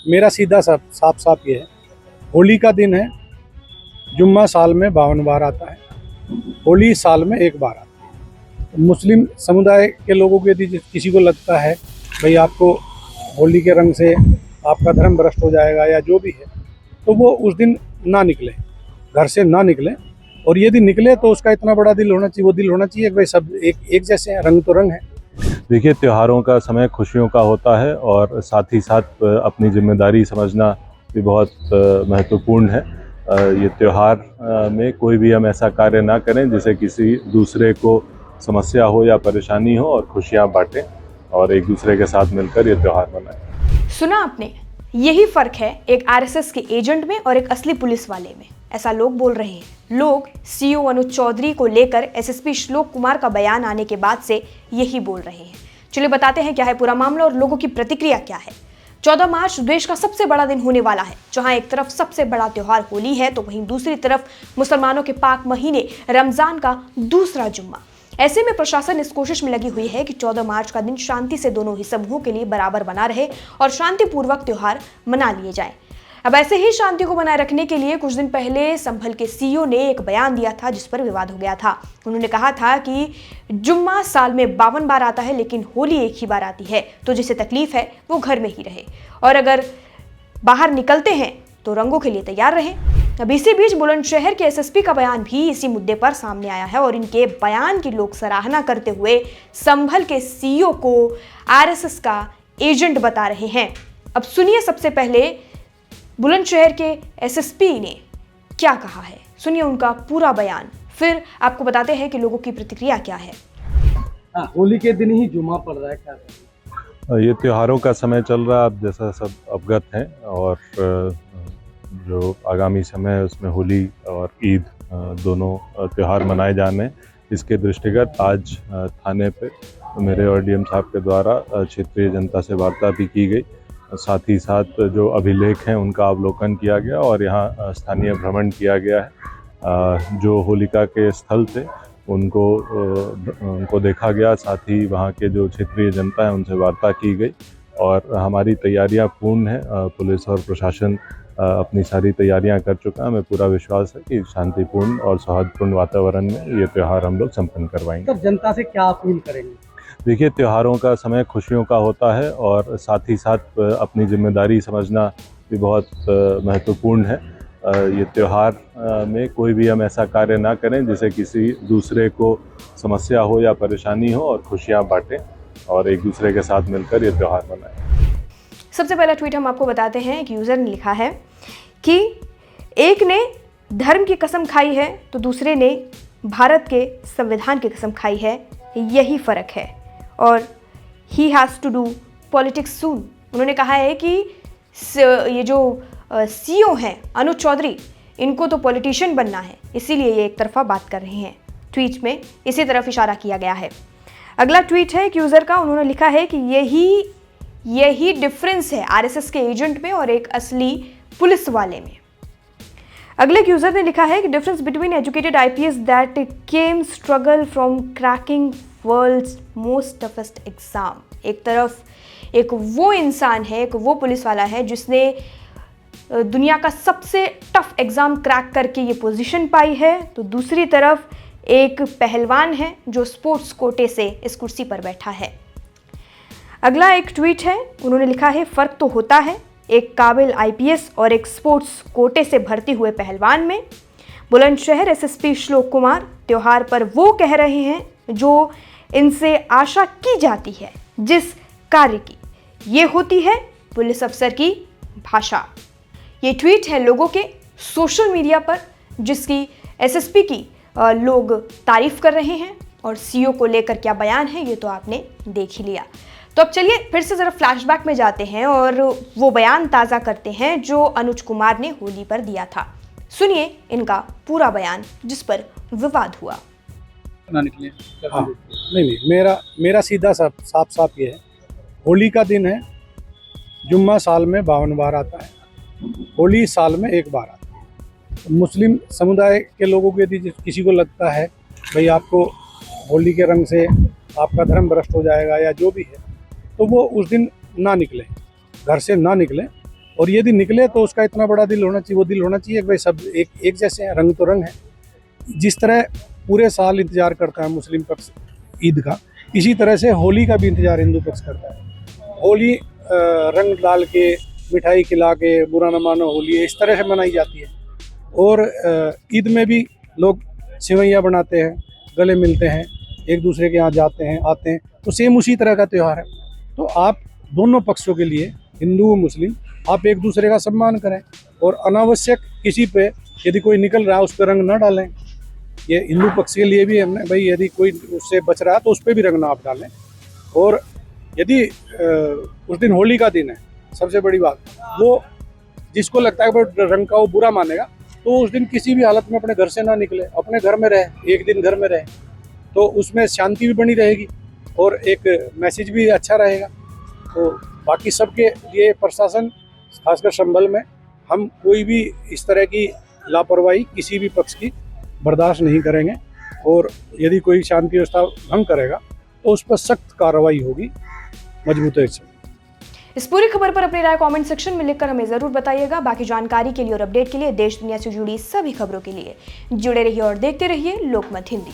मेरा सीधा साफ साफ ये है, होली का दिन है, जुम्मा साल में 52 बार आता है, होली साल में एक बार आती है। मुस्लिम समुदाय के लोगों को यदि किसी को लगता है भाई आपको होली के रंग से आपका धर्म भ्रष्ट हो जाएगा या जो भी है, तो वो उस दिन ना निकले, घर से ना निकले। और यदि निकले तो उसका इतना बड़ा दिल होना चाहिए, वो दिल होना चाहिए कि भाई सब एक जैसे हैं, रंग तो रंग है। देखिए, त्योहारों का समय खुशियों का होता है और साथ ही साथ अपनी जिम्मेदारी समझना भी बहुत महत्वपूर्ण है। ये त्यौहार में कोई भी हम ऐसा कार्य ना करें जिसे किसी दूसरे को समस्या हो या परेशानी हो, और खुशियां बांटें और एक दूसरे के साथ मिलकर ये त्यौहार मनाएं। सुना आपने, यही फर्क है एक आरएसएस के एजेंट में और एक असली पुलिस वाले में। ऐसा लोग बोल रहे हैं। लोग सीओ अनुज चौधरी को लेकर एसएसपी श्लोक कुमार का बयान आने के बाद से यही बोल रहे हैं। चलिए बताते हैं क्या है पूरा मामला और लोगों की प्रतिक्रिया क्या है। 14 मार्च देश का सबसे बड़ा दिन होने वाला है, जहां एक तरफ सबसे बड़ा त्योहार होली है तो वहीं दूसरी तरफ मुसलमानों के पाक महीने रमजान का दूसरा जुम्मा। ऐसे में प्रशासन इस कोशिश में लगी हुई है कि 14 मार्च का दिन शांति से दोनों ही समूहों के लिए बराबर बना रहे और शांतिपूर्वक त्योहार मना लिए जाए। अब ऐसे ही शांति को बनाए रखने के लिए कुछ दिन पहले संभल के सीईओ ने एक बयान दिया था जिस पर विवाद हो गया था। उन्होंने कहा था कि जुम्मा साल में 52 बार आता है लेकिन होली एक ही बार आती है, तो जिसे तकलीफ है वो घर में ही रहे और अगर बाहर निकलते हैं तो रंगों के लिए तैयार रहें। अब इसी बीच बुलंदशहर के एसएसपी का बयान भी इसी मुद्दे पर सामने आया है और इनके बयान की लोग सराहना करते हुए संभल के सीईओ को आरएसएस का एजेंट बता रहे हैं। अब सुनिए सबसे पहले बुलंदशहर के एसएसपी ने क्या कहा है, सुनिए उनका पूरा बयान, फिर आपको बताते हैं कि लोगों की प्रतिक्रिया क्या है। होली के दिन ही जुम्मा पड़ रहा है, क्या ये त्योहारों का समय चल रहा है, आप जैसा सब अवगत हैं, और जो आगामी समय है उसमें होली और ईद दोनों त्यौहार मनाए जाने हैं। इसके दृष्टिगत आज थाने पे मेरे और डीएम साहब के द्वारा क्षेत्रीय जनता से वार्ता भी की गई। साथ ही साथ जो अभिलेख हैं उनका अवलोकन किया गया और यहाँ स्थानीय भ्रमण किया गया है। जो होलिका के स्थल थे उनको देखा गया, साथ ही वहाँ के जो क्षेत्रीय जनता है उनसे वार्ता की गई और हमारी तैयारियाँ पूर्ण हैं। पुलिस और प्रशासन अपनी सारी तैयारियां कर चुका है। हमें पूरा विश्वास है कि शांतिपूर्ण और सौहार्दपूर्ण वातावरण में ये त्यौहार हम लोग संपन्न करवाएंगे। तो जनता से क्या अपील करेंगे? देखिए, त्योहारों का समय खुशियों का होता है और साथ ही साथ अपनी जिम्मेदारी समझना भी बहुत महत्वपूर्ण है। ये त्यौहार में कोई भी हम ऐसा कार्य ना करें जिसे किसी दूसरे को समस्या हो या परेशानी हो, और खुशियाँ बांटें और एक दूसरे के साथ मिलकर ये त्यौहार मनाएं। सबसे पहला ट्वीट हम आपको बताते हैं। एक यूज़र ने लिखा है कि एक ने धर्म की कसम खाई है तो दूसरे ने भारत के संविधान की कसम खाई है, यही फ़र्क है और he has to do politics soon. उन्होंने कहा है कि ये जो सीईओ हैं अनुज चौधरी, इनको तो पॉलिटिशियन बनना है, इसीलिए ये एक तरफा बात कर रहे हैं। ट्वीट में इसी तरफ इशारा किया गया है। अगला ट्वीट है एक यूज़र का, उन्होंने लिखा है कि यही डिफरेंस है आरएसएस के एजेंट में और एक असली पुलिस वाले में। अगले यूजर ने लिखा है कि difference between educated IPS that came struggle from cracking world's most toughest exam. एक तरफ एक वो इंसान है, एक वो पुलिस वाला है जिसने दुनिया का सबसे टफ एग्जाम क्रैक करके ये पोजीशन पाई है, तो दूसरी तरफ एक पहलवान है जो स्पोर्ट्स कोटे से इस कुर्सी पर बैठा है। अगला एक ट्वीट है, उन्होंने लिखा है फ़र्क तो होता है एक काबिल आईपीएस और एक स्पोर्ट्स कोटे से भर्ती हुए पहलवान में। बुलंदशहर एसएसपी श्लोक कुमार त्योहार पर वो कह रहे हैं जो इनसे आशा की जाती है जिस कार्य की, ये होती है पुलिस अफसर की भाषा। ये ट्वीट है लोगों के सोशल मीडिया पर जिसकी एसएसपी की लोग तारीफ कर रहे हैं और सीईओ को लेकर क्या बयान है ये तो आपने देख ही लिया। तो अब चलिए फिर से ज़रा फ्लैशबैक में जाते हैं और वो बयान ताज़ा करते हैं जो अनुज कुमार ने होली पर दिया था। सुनिए इनका पूरा बयान जिस पर विवाद हुआ। हाँ, नहीं, मेरा सीधा साफ ये है, होली का दिन है, जुम्मा साल में 52 बार आता है, होली साल में एक बार आता है। मुस्लिम समुदाय के लोगों को यदि किसी को लगता है भाई आपको होली के रंग से आपका धर्म भ्रष्ट हो जाएगा या जो भी है, तो वो उस दिन ना निकले, घर से ना निकले। और यदि निकले तो उसका इतना बड़ा दिल होना चाहिए, वो दिल होना चाहिए कि भाई सब एक जैसे हैं, रंग तो रंग है। जिस तरह पूरे साल इंतजार करता है मुस्लिम पक्ष ईद का, इसी तरह से होली का भी इंतजार हिंदू पक्ष करता है। होली रंग डाल के, मिठाई खिला के, बुरा न मानो होली, इस तरह से मनाई जाती है। और ईद में भी लोग सेवैयाँ बनाते हैं, गले मिलते हैं, एक दूसरे के यहाँ जाते हैं, आते हैं, तो सेम उसी तरह का त्यौहार है। तो आप दोनों पक्षों के लिए, हिंदू और मुस्लिम, आप एक दूसरे का सम्मान करें और अनावश्यक किसी पे यदि कोई निकल रहा है उस पर रंग न डालें। ये हिंदू पक्ष के लिए भी हमने भाई, यदि कोई उससे बच रहा है तो उस पर भी रंग ना आप डालें। और यदि उस दिन होली का दिन है, सबसे बड़ी बात, वो जिसको लगता है कि रंग का वो बुरा मानेगा, तो उस दिन किसी भी हालत में अपने घर से ना निकले, अपने घर में रहे, एक दिन घर में रहे, तो उसमें शांति भी बनी रहेगी और एक मैसेज भी अच्छा रहेगा। तो बाकी सबके लिए प्रशासन, खासकर संभल में, हम कोई भी इस तरह की लापरवाही किसी भी पक्ष की बर्दाश्त नहीं करेंगे। और यदि कोई शांति व्यवस्था भंग करेगा तो उस पर सख्त कार्रवाई होगी, मजबूती से। इस पूरी खबर पर अपनी राय कमेंट सेक्शन में लिखकर हमें जरूर बताइएगा। बाकी जानकारी के लिए और अपडेट के लिए, देश दुनिया से जुड़ी सभी खबरों के लिए जुड़े रहिए और देखते रहिए लोकमत हिंदी।